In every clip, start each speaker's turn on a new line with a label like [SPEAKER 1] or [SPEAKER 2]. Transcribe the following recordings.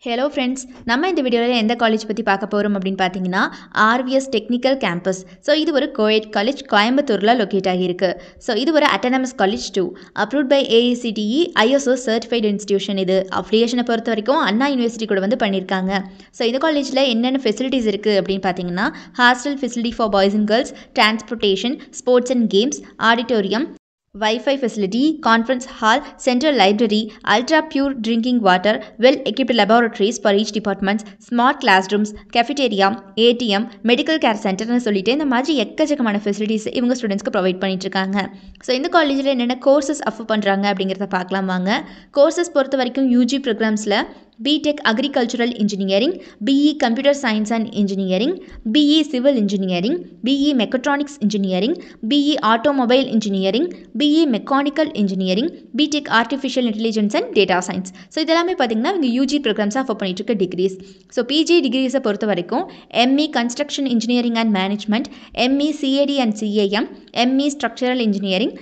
[SPEAKER 1] Hello friends, நம்ம இந்த வீடியோவில் எந்த காலேஜ் பற்றி பார்க்க போகிறோம் அப்படின்னு பார்த்தீங்கன்னா ஆர்விஎஸ் டெக்னிக்கல் கேம்பஸ். ஸோ இது ஒரு கோயட் காலேஜ், கோயம்புத்தூரில் லொக்கேட் ஆகியிருக்கு. ஸோ இது ஒரு autonomous college too, approved by AICTE ISO certified institution. இது அஃபிலியேஷனை பொறுத்த வரைக்கும் அண்ணா யூனிவர்சிட்டி கூட வந்து பண்ணியிருக்காங்க. ஸோ இந்த காலேஜில் என்னென்ன ஃபெசிலிட்டிஸ் இருக்குது அப்படின்னு பார்த்தீங்கன்னா hostel facility for boys and girls, transportation, sports and games, auditorium, Wi-Fi facility, conference hall, central library, ultra pure drinking water, well-equipped laboratories for each department, smart classrooms, cafeteria, ATM, medical care center சொல்லிட்டு இந்த மாதிரி எக்கச்சக்கமான facilities இவங்க ஸ்டூடெண்ட்ஸ்க்கு provide பண்ணிட்டு இருக்காங்க. So இந்த காலேஜில் என்னென்ன கோர்சஸ் ஆஃபர் பண்ணுறாங்க அப்படிங்கிறத பார்க்கலாம் வாங்க. கோர்சஸ் பொறுத்த வரைக்கும் UG ப்ரோக்ராம்ஸில் BTech Agricultural Engineering, BE Computer Science and Engineering, BE Civil Engineering, BE Mechatronics Engineering, BE Automobile Engineering, BE Mechanical Engineering, BTech Artificial Intelligence and Data Science. So இதெல்லாமே பார்த்தீங்கன்னா இவங்க UG ப்ரோக்ராம்ஸாக offer பண்ணிட்டு இருக்க decrease. So PG டிகிரிஸை பொறுத்த வரைக்கும் ME Construction Engineering and Management, ME CAD and CAM, ME Structural Engineering,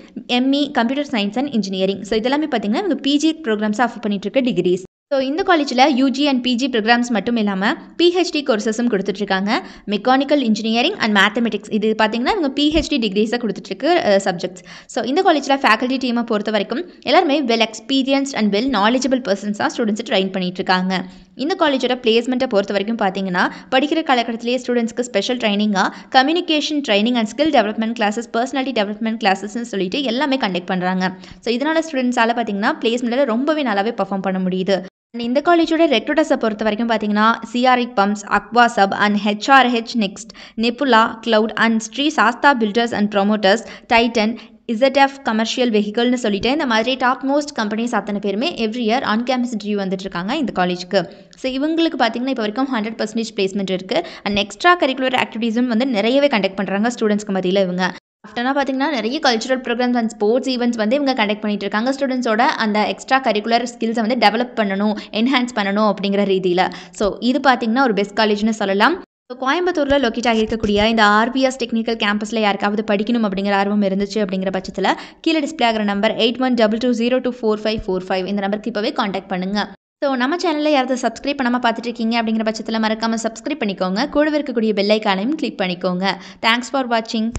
[SPEAKER 1] ME Computer Science and Engineering. So இதெல்லாமே பார்த்தீங்கன்னா இவங்க பிஜி ப்ரோக்ராம்ஸாக ஆஃபர் பண்ணிட்டு இருக்க டிகிரிஸ். ஸோ இந்த காலேஜில் யூஜி அண்ட் பிஜி ப்ரோக்ராம்ஸ் மட்டும் இல்லாமல் பிஹெச்டி கோர்சஸும் கொடுத்துட்ருக்காங்க. மெக்கானிக்கல் இன்ஜினியரிங் அண்ட் மேத்தமெட்டிக்ஸ், இது பார்த்தீங்கன்னா இவங்க பிஹெச்டி டிகிரிஸை கொடுத்துட்ருக்கு சப்ஜெக்ட்ஸ். ஸோ இந்த காலேஜில் ஃபேக்கல்ட்டி டீமை பொறுத்த வரைக்கும் எல்லாருமே well experienced and well knowledgeable பர்சன்ஸாக ஸ்டூடெண்ட்ஸை ட்ரெயின் பண்ணிட்டுருக்காங்க. இந்த காலேஜோட பிளேஸ்மெண்ட்டை பொறுத்த வரைக்கும் பார்த்தீங்கன்னா படிக்கிற காலகட்டத்திலேயே ஸ்டூடெண்ட்ஸ்க்கு ஸ்பெஷல் ட்ரைனிங்காக communication training and skill development classes, personality development கிளாஸஸ்ன்னு சொல்லிட்டு எல்லாமே கண்டக்ட் பண்ணுறாங்க. ஸோ இதனால் ஸ்டூடெண்ட்ஸால் பார்த்தீங்கன்னா பிளேஸ்மெண்ட்டில் ரொம்பவே நல்லாவே பர்ஃபார்ம் பண்ண முடியுது. இந்த காலேஜோட ரெக்ரூட்டர்ஸை பொறுத்த வரைக்கும் பார்த்தீங்கன்னா CRI pumps, Aqua Sub and HRH next, Nebula cloud and Sri Sastha builders and promoters, Titan, ZF commercial வெஹிக்கல்னு சொல்லிட்டு இந்த மாதிரி டாப் மோஸ்ட் கம்பெனிஸ் அத்தனை பேருமே every year on campus interview வந்துட்டு இருக்காங்க இந்த காலேஜுக்கு. ஸோ இவங்களுக்கு பார்த்தீங்கன்னா இப்போ வரைக்கும் 100% பிளேஸ்மெண்ட் இருக்குது. அண்ட் எக்ஸ்ட்ரா கரிக்குலர் ஆக்டிவிட்டீஸும் வந்து நிறையவே கண்டக்ட் பண்ணுறாங்க ஸ்டூடெண்ட்ஸ்க்கு மத்தியில். இவங்க ஆஃப்டர்னா பார்த்தீங்கன்னா நிறைய cultural programmes and sports events வந்து இவங்க கண்டக்ட் பண்ணிட்டு இருக்காங்க. ஸ்டூடெண்ட்ஸோட அந்த எக்ஸ்ட்ரா கரிக்குலர் ஸ்கில்ஸை வந்து டெவலப் பண்ணணும், என்ஹான்ஸ் பண்ணணும் அப்படிங்கிற ரீதியில். ஸோ இது பார்த்தீங்கன்னா ஒரு பெஸ்ட் காலேஜ்னு சொல்லலாம். ஸோ கோயம்புத்தூரில் லொக்கேட் ஆகியிருக்கக்கூடிய இந்த ஆர்விஎஸ் டெக்னிக்கல் கேம்பஸில் யாருக்காவது படிக்கணும் அப்படிங்கிற ஆர்வம் இருந்துச்சு அப்படிங்கிற பட்சத்தில் கீழே டிஸ்பிளே ஆகிற நம்பர் 8122024545 இந்த நம்பருக்கு இப்போவே காண்டாக்ட் பண்ணுங்கள். ஸோ நம்ம சேனலில் யாராவது சப்ஸ்கிரைப் பண்ணாமல் பார்த்துட்டு இருக்கீங்க அப்படிங்கிற பட்சத்தில் மறக்காமல் சப்ஸ்கிரைப் பண்ணிக்கோங்க. கூடவே இருக்கக்கூடிய பெல் ஐக்கானையும் கிளிக் பண்ணிக்கோங்க. தேங்க்ஸ் ஃபார் வாட்சிங்.